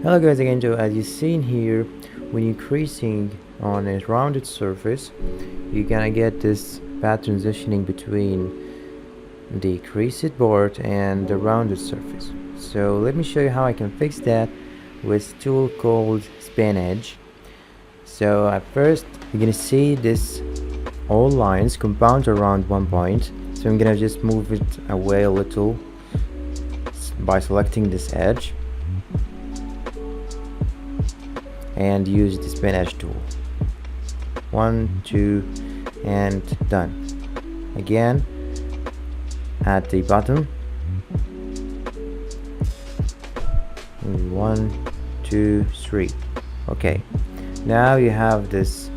Hello guys again. So as you seen here, when you're creasing on a rounded surface, you're gonna get this path transitioning between the creased board and the rounded surface. So let me show you how I can fix that with a tool called span edge. So at first you're gonna see this all lines compound around one point, so I'm gonna just move it away a little by selecting this edge and use the span edge tool. 1, 2, and done. Again at the bottom, 1, 2, 3. Okay, now you have this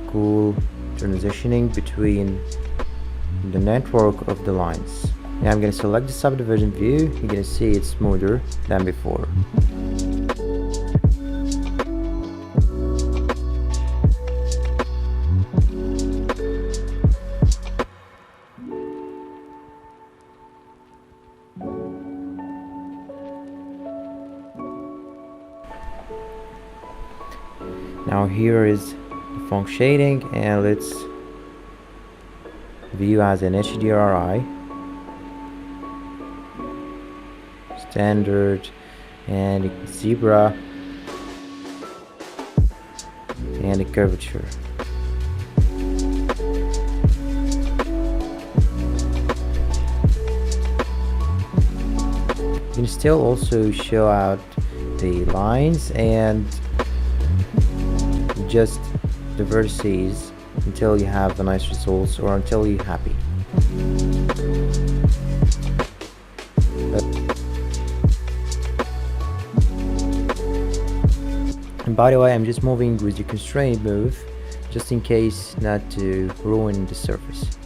cool transitioning between the network of the lines. Now I'm going to select the subdivision view. You're going to see it's smoother than before. Now here is the funk shading, and let's view as an HDRI, standard, and zebra, and a curvature. You can still also show out the lines and just the vertices until you have the nice results, or until you're happy. And by the way, I'm just moving with the constraint move just in case not to ruin the surface.